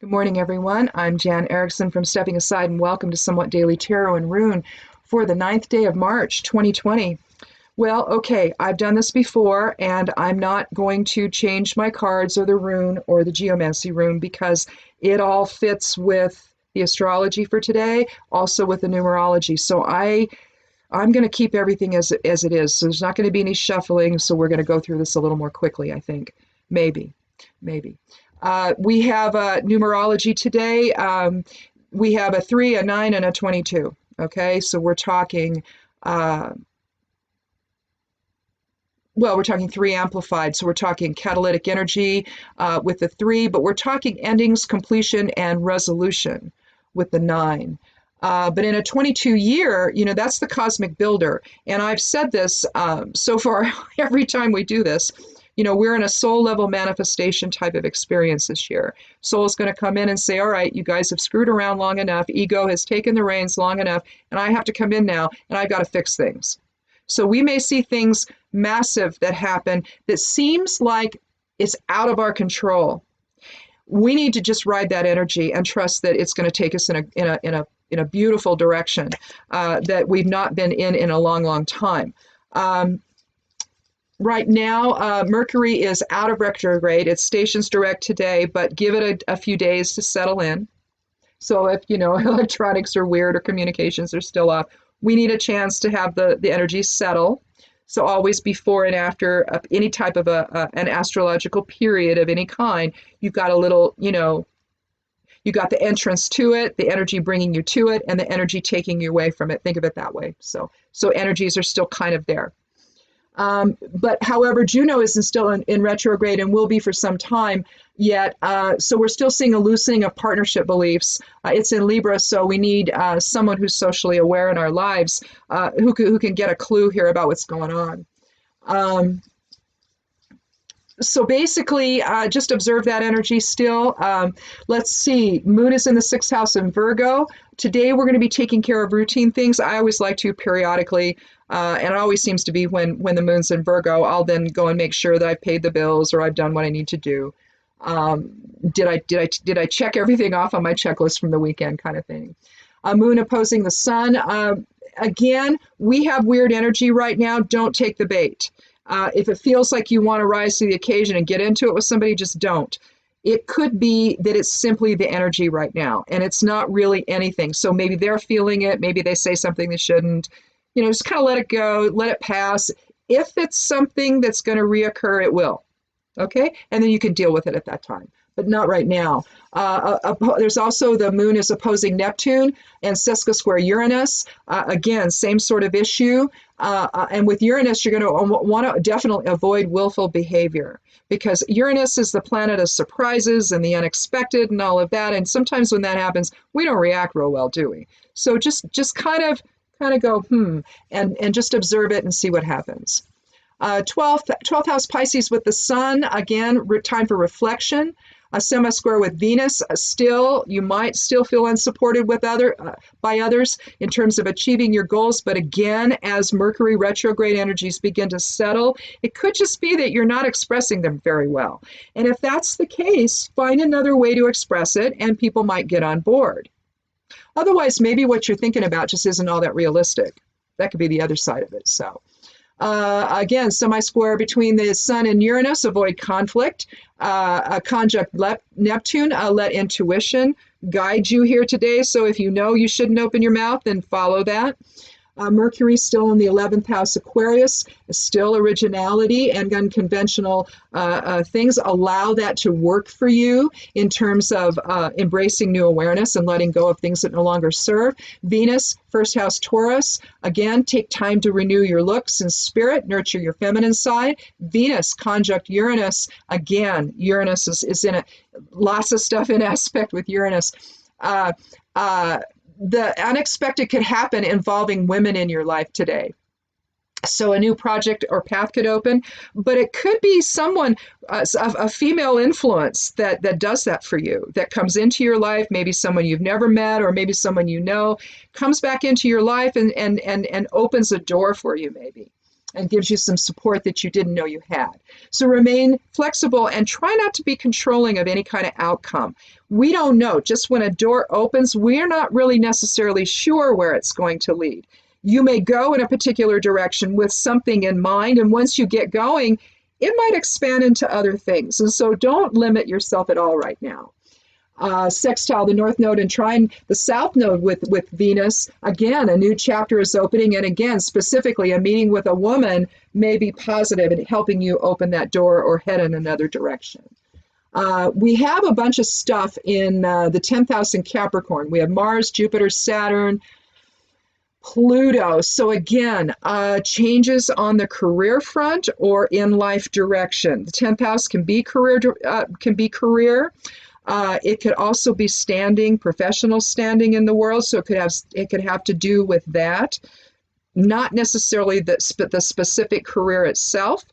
Good morning, everyone. I'm Jan Erickson from Stepping Aside, and welcome to Somewhat Daily Tarot and Rune for the 9th day of March, 2020. Well, okay, I've done this before, and I'm not going to change my cards or the rune or the geomancy rune because it all fits with the astrology for today, also with the numerology. So I'm going to keep everything as it is. So there's not going to be any shuffling, so we're going to go through this a little more quickly, I think. Maybe. We have numerology today. We have a 3, a 9, and a 22. Okay, so we're talking, we're talking 3 amplified. So we're talking catalytic energy with the 3, but we're talking endings, completion, and resolution with the 9. But in a 22 year, that's the cosmic builder. And I've said this so far every time we do this. We're in a soul level manifestation type of experience this year. Soul's going to come in and say, all right, you guys have screwed around long enough. Ego has taken the reins long enough, and I have to come in now, and I've got to fix things. So we may see things massive that happen that seems like it's out of our control. We need to just ride that energy and trust that it's going to take us in a beautiful direction that we've not been in a long time. Right now, Mercury is out of retrograde. It stations direct today, but give it a few days to settle in. So if, electronics are weird or communications are still off, we need a chance to have the energy settle. So always before and after any type of an astrological period of any kind, you've got a little, you got the entrance to it, the energy bringing you to it, and the energy taking you away from it. Think of it that way. So energies are still kind of there. But however, Juno is still in retrograde and will be for some time yet. So we're still seeing a loosening of partnership beliefs. It's in Libra, so we need someone who's socially aware in our lives who can get a clue here about what's going on. So basically, just observe that energy still. Let's see. Moon is in the 6th house in Virgo. Today, we're going to be taking care of routine things. I always like to periodically, and it always seems to be when the moon's in Virgo, I'll then go and make sure that I've paid the bills or I've done what I need to do. Did I check everything off on my checklist from the weekend kind of thing? Moon opposing the sun. Again, we have weird energy right now. Don't take the bait. If it feels like you want to rise to the occasion and get into it with somebody, just don't. It could be that it's simply the energy right now, and it's not really anything. So maybe they're feeling it. Maybe they say something they shouldn't. Just kind of let it go, let it pass. If it's something that's going to reoccur, it will. Okay? And then you can deal with it at that time, but not right now. There's also the moon is opposing Neptune and sesqui square Uranus. Again, same sort of issue. And with Uranus, you're going to want to definitely avoid willful behavior because Uranus is the planet of surprises and the unexpected and all of that. And sometimes when that happens, we don't react real well, do we? So just kind of go, and just observe it and see what happens. 12th house Pisces with the sun, again, time for reflection. A semi-square with Venus, you might still feel unsupported by others in terms of achieving your goals. But again, as Mercury retrograde energies begin to settle, it could just be that you're not expressing them very well. And if that's the case, find another way to express it and people might get on board. Otherwise, maybe what you're thinking about just isn't all that realistic. That could be the other side of it. So. Again, semi-square between the sun and Uranus, avoid conflict. A conjunct Neptune, let intuition guide you here today. So if you know you shouldn't open your mouth, then follow that. Mercury still in the 11th house Aquarius, still originality and unconventional things. Allow that to work for you in terms of embracing new awareness and letting go of things that no longer serve. Venus, 1st house Taurus, again, take time to renew your looks and spirit, nurture your feminine side. Venus, conjunct Uranus, again, Uranus is in lots of stuff in aspect with Uranus. The unexpected could happen involving women in your life today. So a new project or path could open, but it could be someone, a female influence that does that for you, that comes into your life, maybe someone you've never met or maybe someone you know, comes back into your life and opens a door for you maybe. and gives you some support that you didn't know you had. So remain flexible and try not to be controlling of any kind of outcome. We don't know. Just when a door opens, we're not really necessarily sure where it's going to lead. You may go in a particular direction with something in mind, and once you get going, it might expand into other things. And so don't limit yourself at all right now. Sextile, the North Node, and trine the South Node with Venus. Again, a new chapter is opening, and again, specifically, a meeting with a woman may be positive in helping you open that door or head in another direction. We have a bunch of stuff in the 10th house in Capricorn. We have Mars, Jupiter, Saturn, Pluto. So again, changes on the career front or in life direction. The 10th house can be career. It could also be standing, professional standing in the world. So it could have to do with that, not necessarily the specific career itself,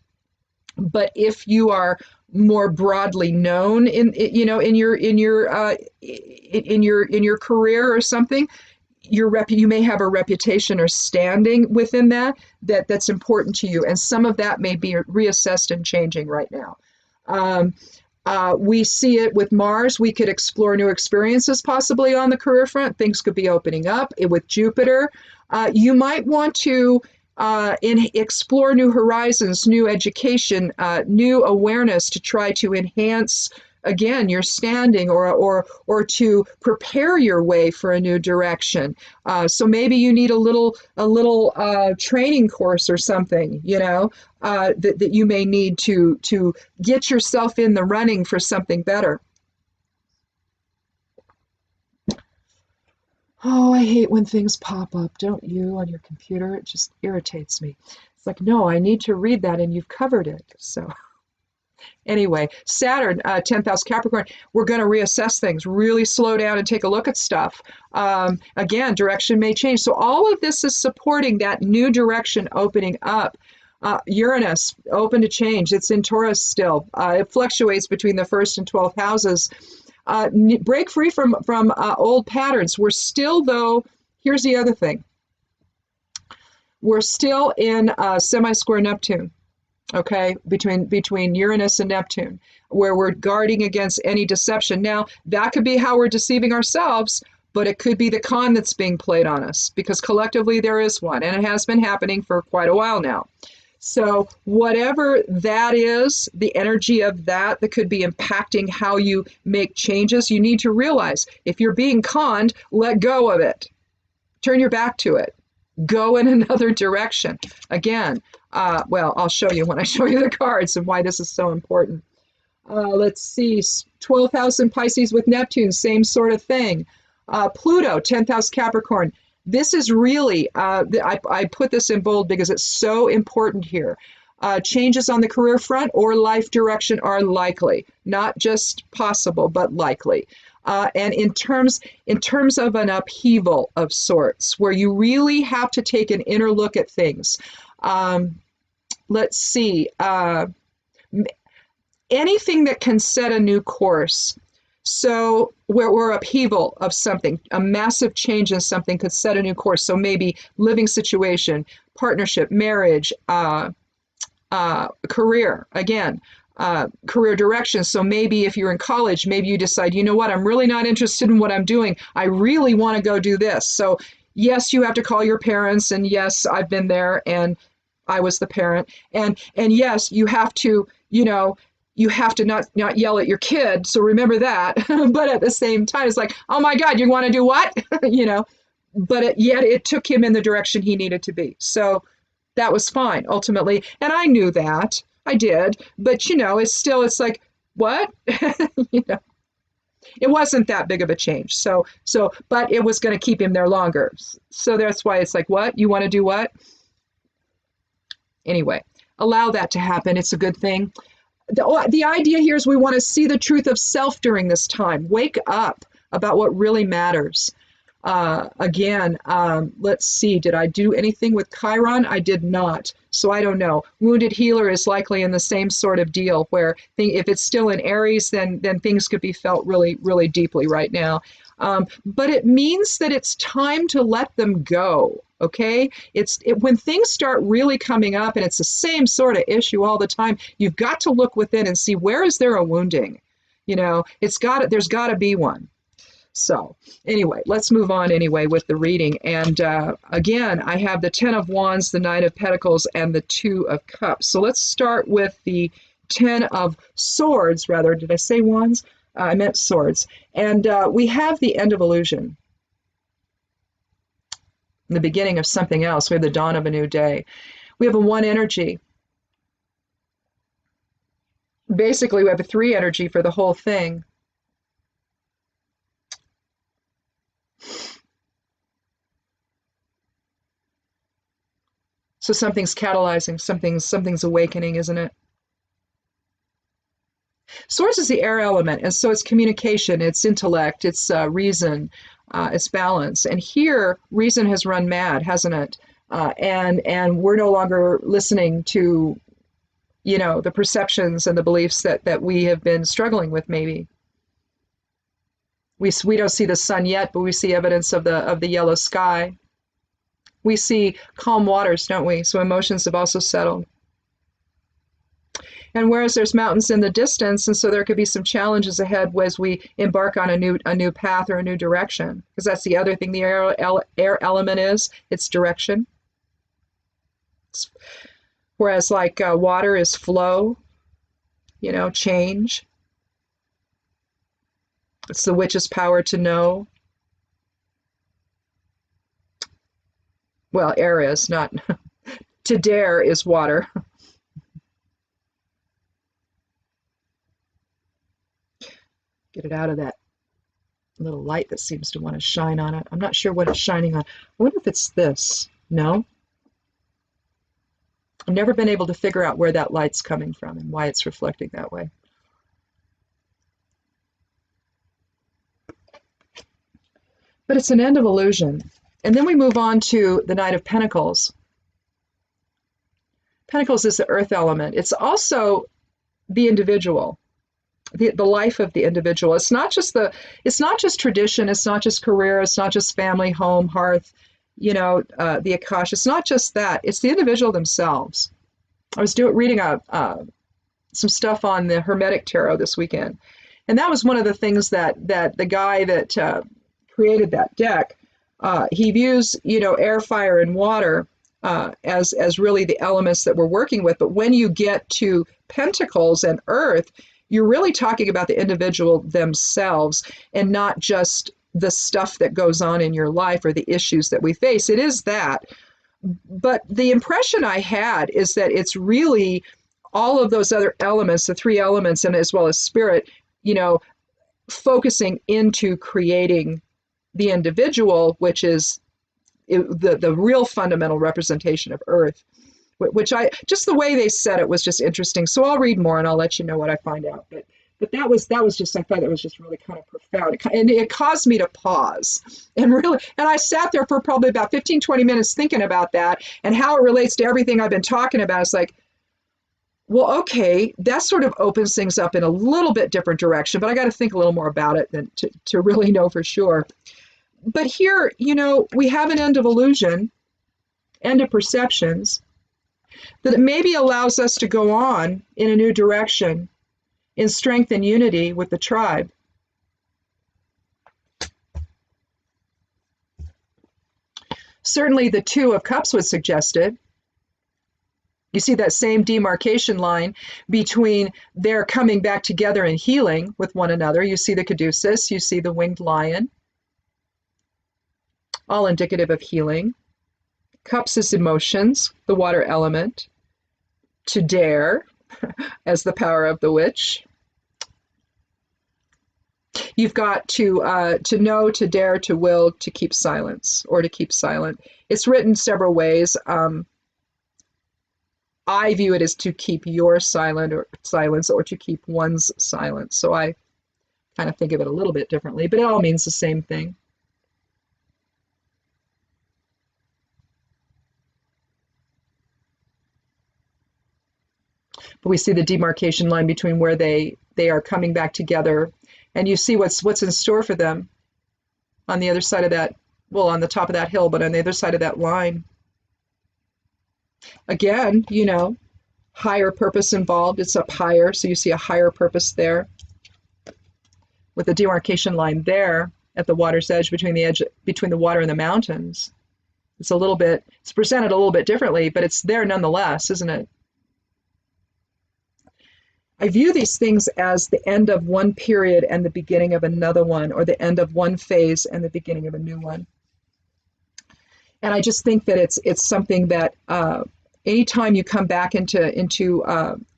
but if you are more broadly known in your career or something, you may have a reputation or standing within that's important to you, and some of that may be reassessed and changing right now. We see it with Mars. We could explore new experiences possibly on the career front. Things could be opening up. With Jupiter, you might want to explore new horizons, new education, new awareness to try to enhance, again, your standing or to prepare your way for a new direction. So maybe you need a little training course or something, that you may need to get yourself in the running for something better. Oh, I hate when things pop up, don't you, on your computer? It just irritates me. It's like, no, I need to read that and you've covered it. So anyway, Saturn, 10th house Capricorn, we're going to reassess things, really slow down and take a look at stuff. Again, direction may change. So all of this is supporting that new direction opening up. Uranus, open to change. It's in Taurus still. It fluctuates between the 1st and 12th houses. Break free from old patterns. We're still, though, here's the other thing. We're still in semi-square Neptune. Okay, between Uranus and Neptune, where we're guarding against any deception. Now, that could be how we're deceiving ourselves, but it could be the con that's being played on us, because collectively there is one, and it has been happening for quite a while now. So whatever that is, the energy of that could be impacting how you make changes, you need to realize if you're being conned, let go of it. Turn your back to it. Go in another direction. Again, well, I'll show you when I show you the cards and why this is so important. Let's see, 12th house in Pisces with Neptune, same sort of thing. Pluto, 10th house Capricorn. This is really, I put this in bold because it's so important here. Changes on the career front or life direction are likely, not just possible, but likely. And in terms of an upheaval of sorts, where you really have to take an inner look at things. Let's see, anything that can set a new course. So where we're upheaval of something, a massive change in something could set a new course. So maybe living situation, partnership, marriage, career, again, career direction. So maybe if you're in college, maybe you decide, you know what, I'm really not interested in what I'm doing. I really want to go do this. So yes, you have to call your parents, and yes, I've been there, and I was the parent. And yes, you have to, you have to not yell at your kid. So remember that. But at the same time, it's like, oh my God, you want to do what? But yet it took him in the direction he needed to be. So that was fine ultimately. And I knew that. I did. But it's like, what? It wasn't that big of a change. So, but it was going to keep him there longer. So that's why it's like, what? You want to do what? Anyway, allow that to happen. It's a good thing. The idea here is we want to see the truth of self during this time. Wake up about what really matters. Again, let's see, did I do anything with Chiron? I did not, so I don't know. Wounded Healer is likely in the same sort of deal where if it's still in Aries, then things could be felt really, really deeply right now. But it means that it's time to let them go. Okay, when things start really coming up and it's the same sort of issue all the time, you've got to look within and see, where is there a wounding? There's got to be one. So anyway, let's move on anyway with the reading. And again, I have the 10 of Wands, the 9 of Pentacles, and the 2 of Cups. So let's start with the 10 of Swords, rather. Did I say Wands? I meant Swords. And we have the end of illusion, the beginning of something else. We have the dawn of a new day. We have a 1 energy. Basically, we have a 3 energy for the whole thing. So something's catalyzing, something's awakening, isn't it? Swords is the air element, and so it's communication, it's intellect, it's reason, it's balance. And here, reason has run mad, hasn't it? And we're no longer listening to, the perceptions and the beliefs that we have been struggling with. Maybe we don't see the sun yet, but we see evidence of the yellow sky. We see calm waters, don't we? So emotions have also settled. And whereas there's mountains in the distance, and so there could be some challenges ahead as we embark on a new path or a new direction, because that's the other thing the air element is, it's direction. Whereas like water is flow, change. It's the witch's power to know. Well, air is not. To dare is water. Get it out of that little light that seems to want to shine on it. I'm not sure what it's shining on. I wonder if it's this. No? I've never been able to figure out where that light's coming from and why it's reflecting that way. But it's an end of illusion. And then we move on to the Knight of Pentacles. Pentacles is the earth element. It's also the individual, the life of the individual. It's not just tradition. It's not just career. It's not just family, home, hearth, the Akash. It's not just that. It's the individual themselves. I was reading some stuff on the Hermetic Tarot this weekend. And that was one of the things that the guy that created that deck, he views, air, fire, and water as really the elements that we're working with. But when you get to Pentacles and Earth, you're really talking about the individual themselves and not just the stuff that goes on in your life or the issues that we face. It is that. But the impression I had is that it's really all of those other elements, the 3 elements, and as well as spirit, focusing into creating the individual, which is the real fundamental representation of Earth, which just the way they said it was just interesting. So I'll read more and I'll let you know what I find out. But that was just, I thought it was just really kind of profound. And it caused me to pause and I sat there for probably about 15, 20 minutes thinking about that and how it relates to everything I've been talking about. It's like, well, okay, that sort of opens things up in a little bit different direction, but I got to think a little more about it than to really know for sure. But here, we have an end of illusion, end of perceptions, that it maybe allows us to go on in a new direction, in strength and unity with the tribe. Certainly the 2 of Cups would suggest it. You see that same demarcation line between their coming back together and healing with one another. You see the caduceus, you see the winged lion, all indicative of healing. Cups is emotions, the water element. To dare, as the power of the witch. You've got to know, to dare, to will, to keep silence, or to keep silent. It's written several ways. I view it as to keep your silence or to keep one's silence. So I kind of think of it a little bit differently, but it all means the same thing. But we see the demarcation line between where they are coming back together, and you see what's in store for them on the other side of that, well, on the top of that hill, but on the other side of that line. Again, you know, higher purpose involved. It's up higher, so you see a higher purpose there with the demarcation line there at the water's edge between the water and the mountains. It's presented a little bit differently, but it's there nonetheless, isn't it? I view these things as the end of one period and the beginning of another one, or the end of one phase and the beginning of a new one. And I just think that it's something that anytime you come back into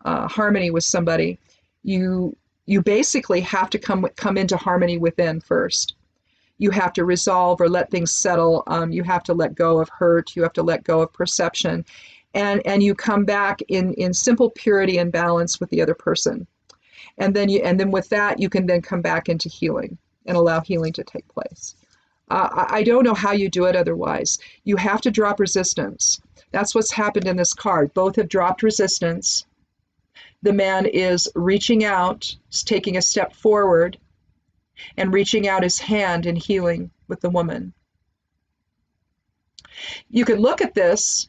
harmony with somebody, you basically have to come into harmony within first. You have to resolve or let things settle. You have to let go of hurt. You have to let go of perception. And you come back in simple purity and balance with the other person. And then with that, you can then come back into healing and allow healing to take place. I don't know how you do it otherwise. You have to drop resistance. That's what's happened in this card. Both have dropped resistance. The man is reaching out, taking a step forward, and reaching out his hand in healing with the woman. You could look at this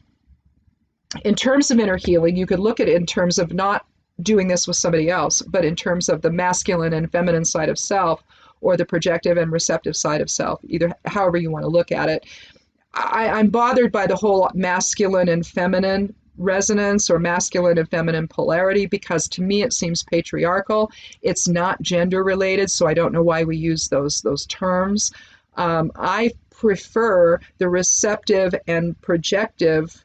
in terms of inner healing. You could look at it in terms of not doing this with somebody else, but in terms of the masculine and feminine side of self, or the projective and receptive side of self, either however you want to look at it. I'm bothered by the whole masculine and feminine resonance, or masculine and feminine polarity, because to me it seems patriarchal. It's not gender related, so I don't know why we use those terms. I prefer the receptive and projective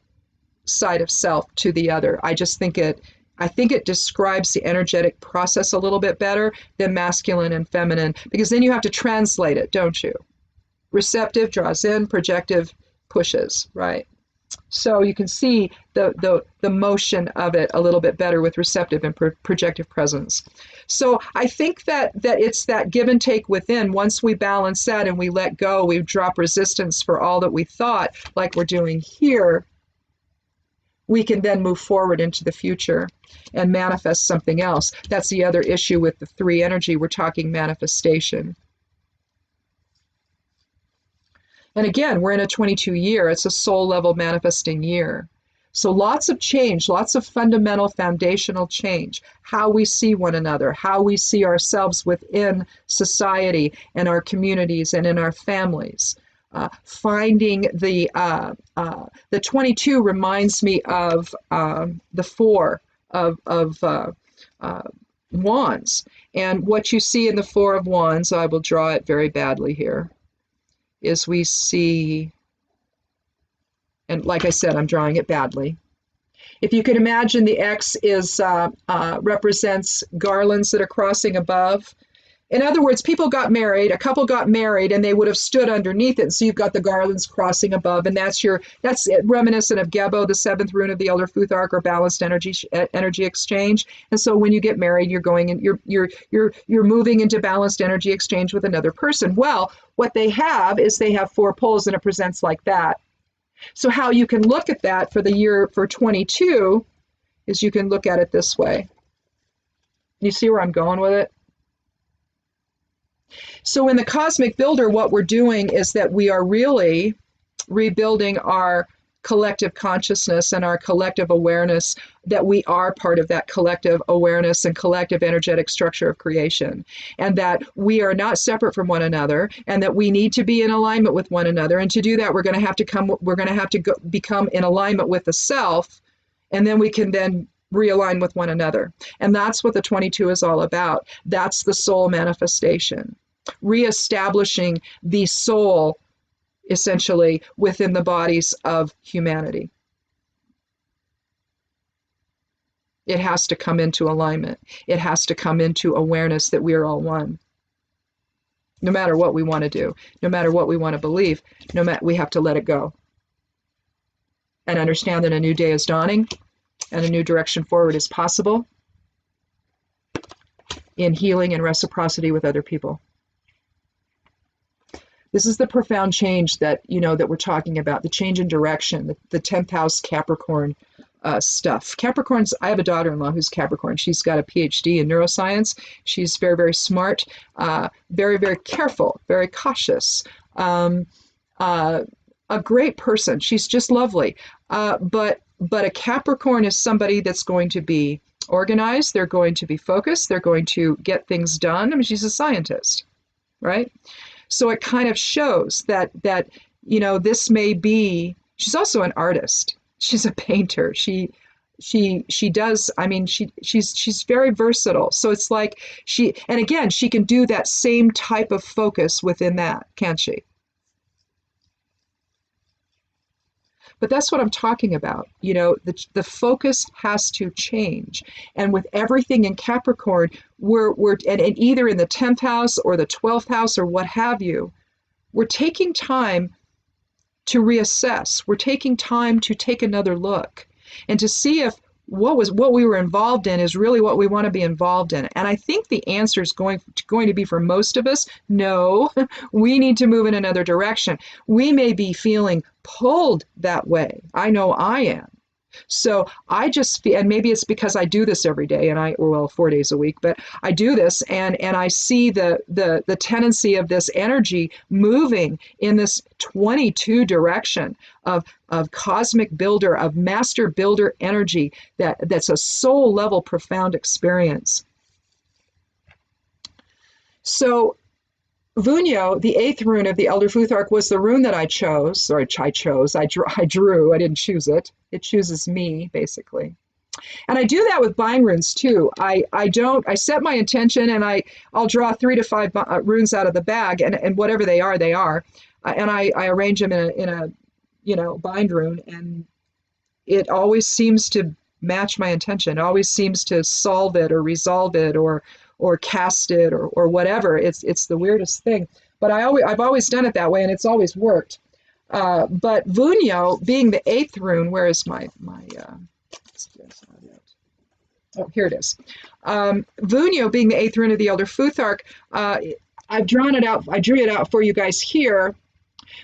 side of self to the other. I think it describes the energetic process a little bit better than masculine and feminine, because then you have to translate it, don't you? Receptive draws in, projective pushes, right? So you can see the motion of it a little bit better with receptive and projective presence. So I think that it's that give and take within. Once we balance that and we let go, we drop resistance for all that we thought, like we're doing here, we can then move forward into the future and manifest something else. That's the other issue with the 3 energy. We're talking manifestation. And again, we're in a 22 year. It's a soul level manifesting year. So lots of change, lots of fundamental foundational change. How we see one another, how we see ourselves within society and our communities and in our families. Finding the 22 reminds me of the 4 of wands. And what you see in the 4 of wands, I will draw it very badly here, is we see, and like I said, I'm drawing it badly. If you can imagine, the X is represents garlands that are crossing above. In other words, people got married, a couple got married, and they would have stood underneath it. So you've got the garlands crossing above, and that's reminiscent of Gebo, the 7th rune of the Elder Futhark, or balanced energy exchange. And so when you get married, you're going and you're moving into balanced energy exchange with another person. Well, what they have is they have 4 poles, and it presents like that. So how you can look at that for the year for 22 is you can look at it this way. You see where I'm going with it? So in the Cosmic Builder, what we're doing is that we are really rebuilding our collective consciousness and our collective awareness, that we are part of that collective awareness and collective energetic structure of creation, and that we are not separate from one another, and that we need to be in alignment with one another. And to do that, we're going to have to become in alignment with the self, and then we can then realign with one another. And that's what the 22 is all about. That's the soul manifestation, reestablishing the soul essentially within the bodies of humanity. It has to come into alignment. It has to come into awareness that we are all one. No matter what we want to do, no matter what we want to believe, we have to let it go and understand that a new day is dawning and a new direction forward is possible in healing and reciprocity with other people. This is the profound change that, that we're talking about, the change in direction, the 10th house Capricorn stuff. Capricorns, I have a daughter-in-law who's Capricorn. She's got a PhD in neuroscience. She's very, very smart, very, very careful, very cautious, uh, a great person. She's just lovely. But a Capricorn is somebody that's going to be organized. They're going to be focused. They're going to get things done. I mean, she's a scientist, right? So it kind of shows that this may be. She's also an artist. She's a painter. She does. I mean, she's very versatile. So it's like and again, she can do that same type of focus within that, can't she? But that's what I'm talking about. The focus has to change. And with everything in Capricorn, and either in the 10th house or the 12th house or what have you, we're taking time to reassess. We're taking time to take another look and to see if what we were involved in is really what we want to be involved in. And I think the answer is going to be, for most of us, no, we need to move in another direction. We may be feeling pulled that way. I know I am. So I just feel, and maybe it's because I do this every day, and 4 days a week, but I do this, and I see the tendency of this energy moving in this 22 direction of cosmic builder, of master builder energy, that's a soul level profound experience. So Vunyo, the 8th rune of the Elder Futhark, was the rune that I chose, or I drew, I didn't choose it. It chooses me, basically. And I do that with bind runes too. I set my intention, and I'll draw 3 to 5 runes out of the bag, and whatever they are, they are. And I arrange them in a bind rune, and it always seems to match my intention. It always seems to solve it or resolve it or cast it or whatever. It's the weirdest thing. But I've always done it that way, and it's always worked. But Vunyo, being the 8th rune, where is my oh, here it is. Vunyo, being the 8th rune of the Elder Futhark, I've drawn it out. I drew it out for you guys here.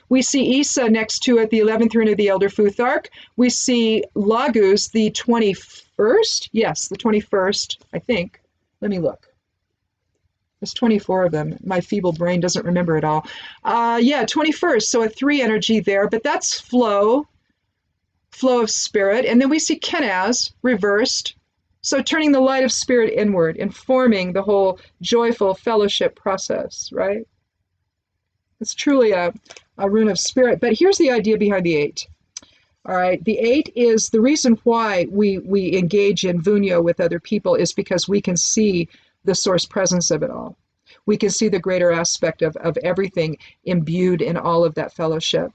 We see Isa next to it, the 11th rune of the Elder Futhark. We see Lagus, the 21st. Yes, the 21st, I think. Let me look. There's 24 of them. My feeble brain doesn't remember it all. 21st, so a 3 energy there, but that's flow of spirit. And then we see Kenaz reversed, so turning the light of spirit inward, informing the whole joyful fellowship process, right? It's truly a rune of spirit. But here's the idea behind the 8. All right, the 8 is the reason why we engage in Vunyo with other people, is because we can see the source presence of it all. We can see the greater aspect of everything imbued in all of that fellowship.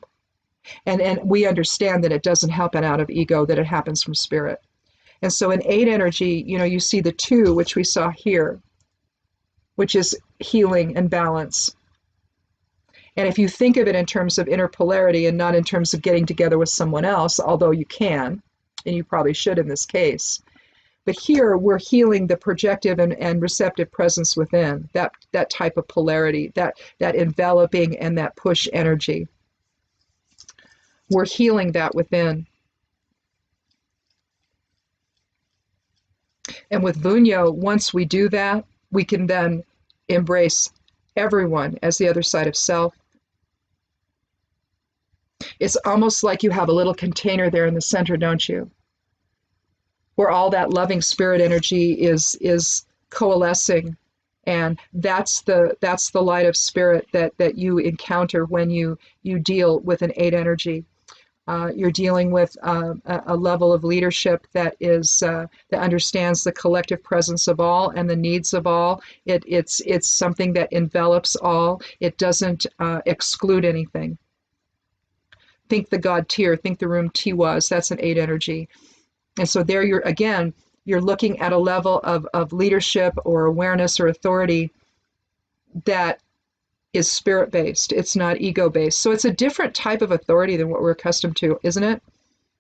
And we understand that it doesn't happen out of ego, that it happens from spirit. And so in 8 energy, you see the 2, which we saw here, which is healing and balance. And if you think of it in terms of interpolarity and not in terms of getting together with someone else, although you can, and you probably should in this case, but here we're healing the projective and receptive presence within, that type of polarity, that enveloping and that push energy. We're healing that within. And with Vunyo, once we do that, we can then embrace everyone as the other side of self. It's almost like you have a little container there in the center, don't you? Where all that loving spirit energy is coalescing, and that's the light of spirit that you encounter when you deal with an 8 energy. You're dealing with a level of leadership that understands the collective presence of all and the needs of all. It's something that envelops all. It doesn't exclude anything. Think the God Tyr, think the room Tiwaz, that's an 8 energy. And so there you're looking at a level of leadership or awareness or authority that is spirit-based. It's not ego-based. So it's a different type of authority than what we're accustomed to, isn't it?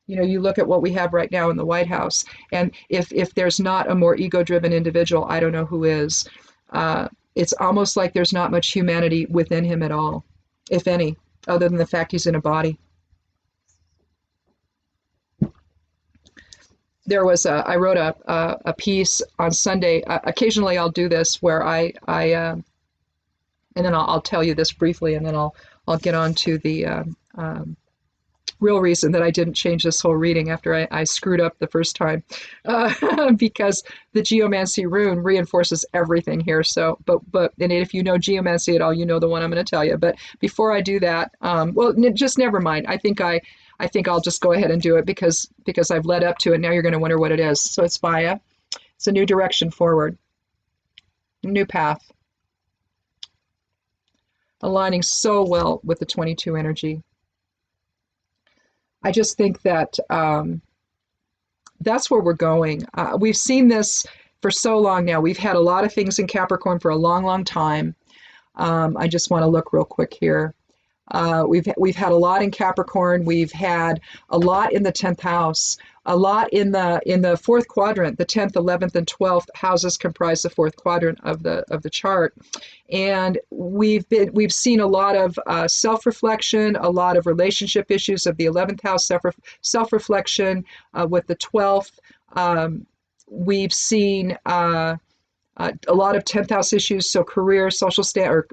You look at what we have right now in the White House, and if there's not a more ego-driven individual, I don't know who is. It's almost like there's not much humanity within him at all, if any, other than the fact he's in a body. I wrote a piece on Sunday. Occasionally I'll do this where and then I'll tell you this briefly, and then I'll get on to the real reason that I didn't change this whole reading after I screwed up the first time, because the geomancy rune reinforces everything here. So, and if you know geomancy at all, you know the one I'm going to tell you. But before I do that, well, just never mind. I think I'll just go ahead and do it because I've led up to it. Now you're going to wonder what it is. So it's Vaya. It's a new direction forward, a new path, aligning so well with the 22 energy. I just think that that's where we're going. We've seen this for so long now. We've had a lot of things in Capricorn for a long, long time. I just want to look real quick here. We've had a lot in Capricorn. We've had a lot in the 10th house, a lot in the fourth quadrant. The 10th, 11th, and 12th houses comprise the fourth quadrant of the chart, and we've seen a lot of self-reflection, a lot of relationship issues of the 11th house self-reflection with the 12th. We've seen a lot of 10th house issues, so career, social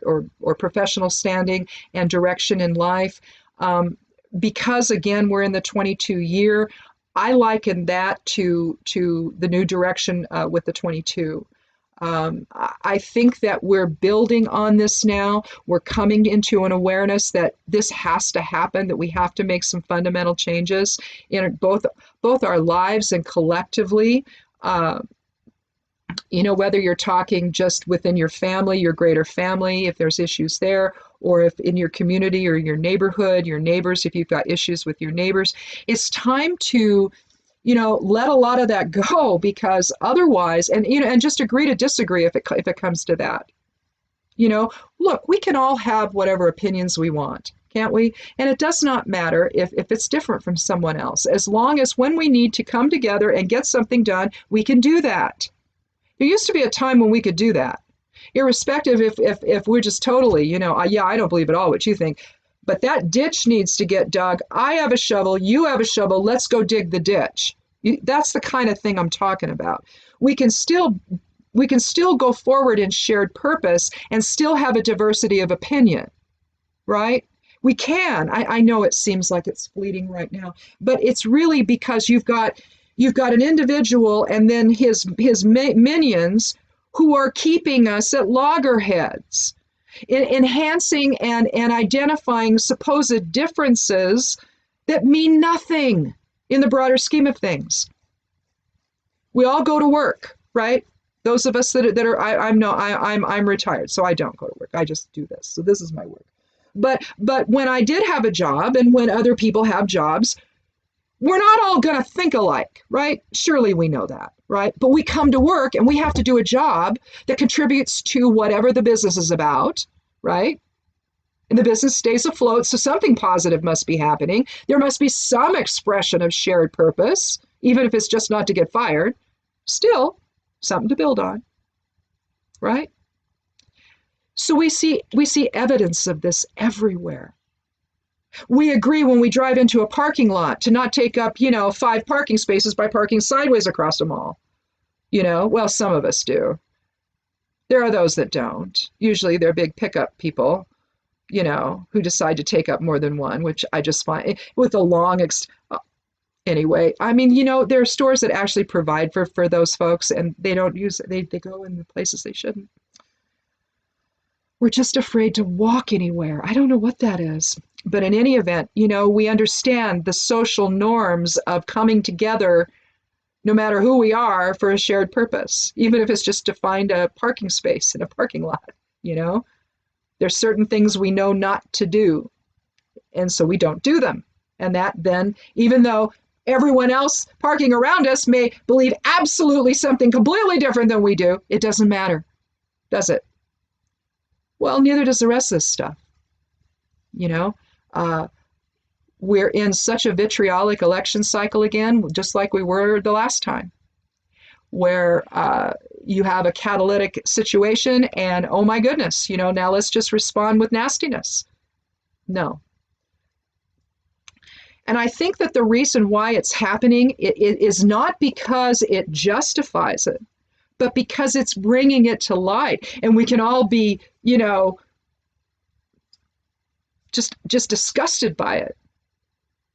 or professional standing and direction in life. Because again, we're in the 22 year, I liken that to the new direction with the 22. I think that we're building on this now. We're coming into an awareness that this has to happen, that we have to make some fundamental changes in both our lives and collectively. Whether you're talking just within your family, your greater family, if there's issues there, or if in your community or your neighborhood, your neighbors, if you've got issues with your neighbors, it's time to, let a lot of that go, because otherwise, and just agree to disagree if it comes to that. Look, we can all have whatever opinions we want, can't we? And it does not matter if it's different from someone else, as long as when we need to come together and get something done, we can do that. There used to be a time when we could do that, irrespective if we're just totally, I don't believe at all what you think, but that ditch needs to get dug. I have a shovel, you have a shovel, let's go dig the ditch. That's the kind of thing I'm talking about. We can still go forward in shared purpose and still have a diversity of opinion, right? We can. I know it seems like it's fleeting right now, but it's really because you've got an individual and then his minions who are keeping us at loggerheads, enhancing and identifying supposed differences that mean nothing in the broader scheme of things. We all go to work, right? Those of us that are I'm retired, so I don't go to work. I just do this. So this is my work. But when I did have a job and when other people have jobs, we're not all going to think alike, right? Surely we know that, right? But we come to work and we have to do a job that contributes to whatever the business is about, right? And the business stays afloat, so something positive must be happening. There must be some expression of shared purpose, even if it's just not to get fired. Still, something to build on, right? So we see evidence of this everywhere. We agree when we drive into a parking lot to not take up, 5 parking spaces by parking sideways across them all. Well, some of us do. There are those that don't. Usually they're big pickup people, who decide to take up more than one, which I just find with a long, anyway, there are stores that actually provide for those folks and they don't use it. They go in the places they shouldn't. We're just afraid to walk anywhere. I don't know what that is. But in any event, we understand the social norms of coming together, no matter who we are, for a shared purpose, even if it's just to find a parking space in a parking lot. There's certain things we know not to do, and so we don't do them. And that then, even though everyone else parking around us may believe absolutely something completely different than we do, it doesn't matter, does it? Well, neither does the rest of this stuff. We're in such a vitriolic election cycle again, just like we were the last time, where you have a catalytic situation and, oh my goodness, now let's just respond with nastiness. No. And I think that the reason why it's happening it is not because it justifies it, but because it's bringing it to light. And we can all be, just disgusted by it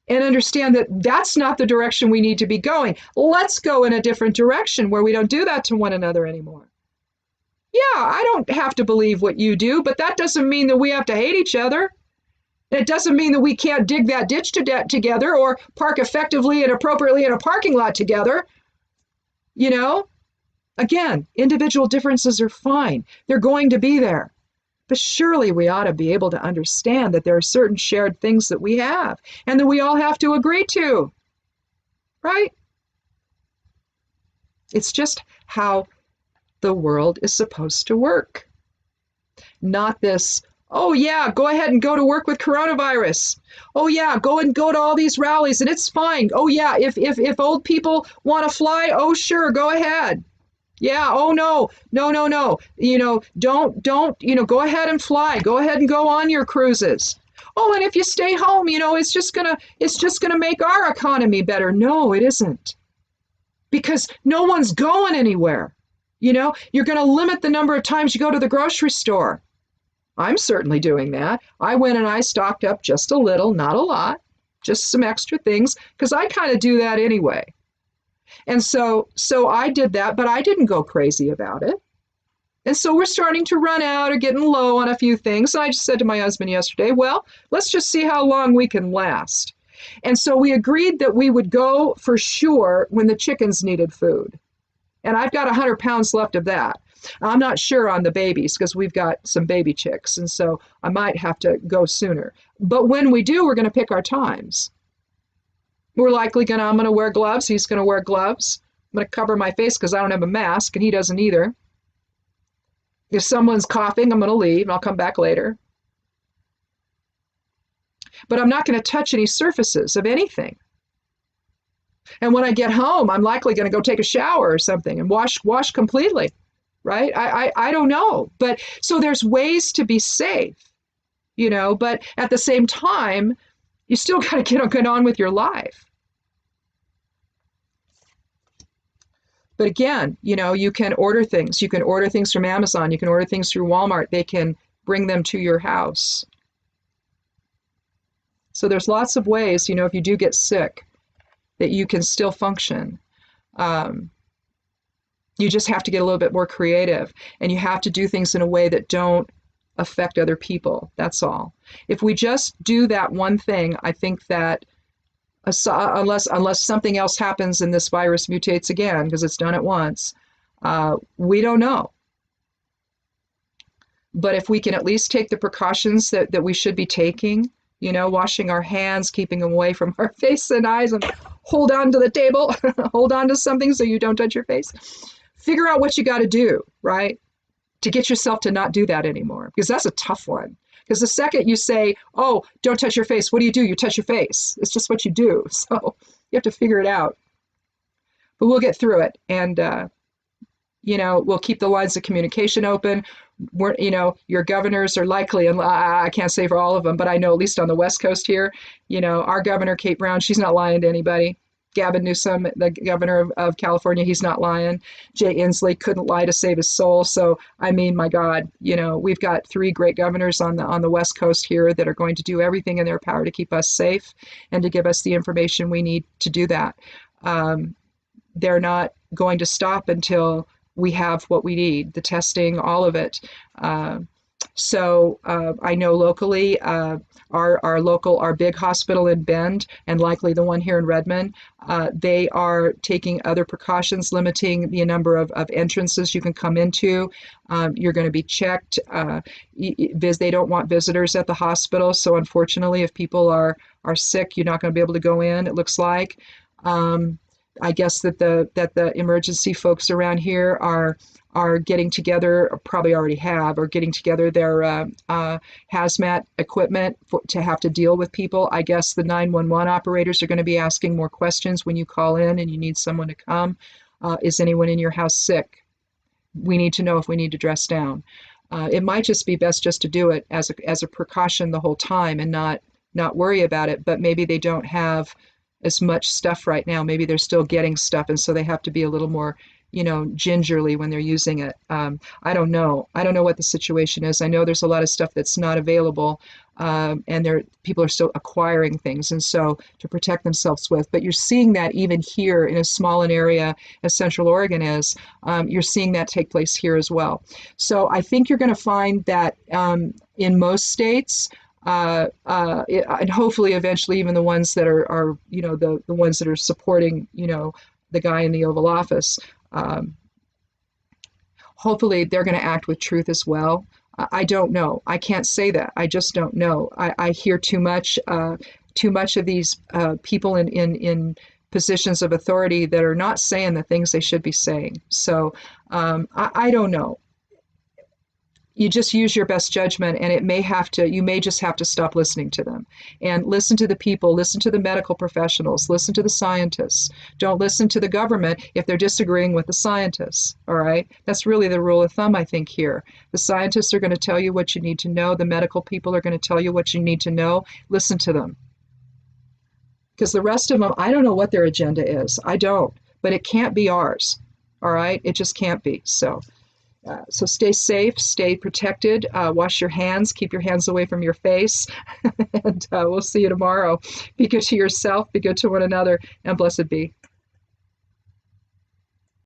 and understand that that's not the direction we need to be going. Let's go in a different direction where we don't do that to one another anymore. Yeah, I don't have to believe what you do, but that doesn't mean that we have to hate each other. It doesn't mean that we can't dig that ditch together or park effectively and appropriately in a parking lot together. Again, individual differences are fine. They're going to be there. But surely we ought to be able to understand that there are certain shared things that we have and that we all have to agree to, right? It's just how the world is supposed to work. Not this, oh yeah, go ahead and go to work with coronavirus. Oh yeah, go to all these rallies and it's fine. Oh yeah, if old people want to fly, oh sure, go ahead. Yeah, oh no. Don't, go ahead and fly. Go ahead and go on your cruises. Oh, and if you stay home, it's just gonna make our economy better. No, it isn't. Because no one's going anywhere. You're gonna limit the number of times you go to the grocery store. I'm certainly doing that. I went and I stocked up just a little, not a lot, just some extra things, because I kind of do that anyway. And so I did that, but I didn't go crazy about it. And so we're starting to run out or getting low on a few things. And I just said to my husband yesterday, well, let's just see how long we can last. And so we agreed that we would go for sure when the chickens needed food. And I've got 100 pounds left of that. I'm not sure on the babies because we've got some baby chicks. And so I might have to go sooner. But when we do, we're going to pick our times. I'm going to wear gloves. He's going to wear gloves. I'm going to cover my face because I don't have a mask and he doesn't either. If someone's coughing, I'm going to leave and I'll come back later. But I'm not going to touch any surfaces of anything. And when I get home, I'm likely going to go take a shower or something and wash completely, right? I don't know. But so there's ways to be safe, but at the same time, you still got to get on with your life. But again, you can order things. You can order things from Amazon. You can order things through Walmart. They can bring them to your house. So there's lots of ways, if you do get sick, that you can still function. You just have to get a little bit more creative, and you have to do things in a way that don't affect other people. That's all. If we just do that one thing, I think that unless something else happens and this virus mutates again, because it's done it once, we don't know. But if we can at least take the precautions that we should be taking, washing our hands, keeping them away from our face and eyes, and hold on to the table, hold on to something so you don't touch your face. Figure out what you got to do, right? To get yourself to not do that anymore, because that's a tough one. Because the second you say, oh, don't touch your face, what do? You touch your face. It's just what you do. So you have to figure it out. But we'll get through it. And, we'll keep the lines of communication open. Your governors are likely, and I can't say for all of them, but I know at least on the West Coast here, our governor, Kate Brown, she's not lying to anybody. Gavin Newsom, the governor of California, he's not lying. Jay Inslee couldn't lie to save his soul. So, I mean, my God, we've got 3 great governors on the West Coast here that are going to do everything in their power to keep us safe and to give us the information we need to do that. They're not going to stop until we have what we need, the testing, all of it. So I know locally, our big hospital in Bend, and likely the one here in Redmond, they are taking other precautions, limiting the number of entrances you can come into. You're going to be checked. They don't want visitors at the hospital. So unfortunately, if people are sick, you're not going to be able to go in, it looks like. I guess that the emergency folks around here are getting together, or probably already have, or getting together their hazmat equipment to have to deal with people. I guess the 911 operators are going to be asking more questions when you call in and you need someone to come. Is anyone in your house sick? We need to know if we need to dress down. It might just be best just to do it as a precaution the whole time and not not worry about it, but maybe they don't have as much stuff right now. Maybe they're still getting stuff, and so they have to be a little more, gingerly when they're using it. I don't know. I don't know what the situation is. I know there's a lot of stuff that's not available, and people are still acquiring things, and so to protect themselves with. But you're seeing that even here in as small an area as Central Oregon is, you're seeing that take place here as well. So I think you're going to find that in most states, and hopefully eventually even the ones that are the ones that are supporting the guy in the Oval Office, hopefully they're going to act with truth as well. I don't know. I can't say that. I just don't know. I hear too much of these people in positions of authority that are not saying the things they should be saying. So I don't know. You just use your best judgment, and you may just have to stop listening to them and listen to the people, listen to the medical professionals, listen to the scientists. Don't listen to the government if they're disagreeing with the scientists. All right. That's really the rule of thumb, I think, here. The scientists are going to tell you what you need to know. The medical people are going to tell you what you need to know. Listen to them. Because the rest of them, I don't know what their agenda is. I don't, but it can't be ours. All right. It just can't be. So stay safe, stay protected, wash your hands, keep your hands away from your face, and we'll see you tomorrow. Be good to yourself, be good to one another, and blessed be.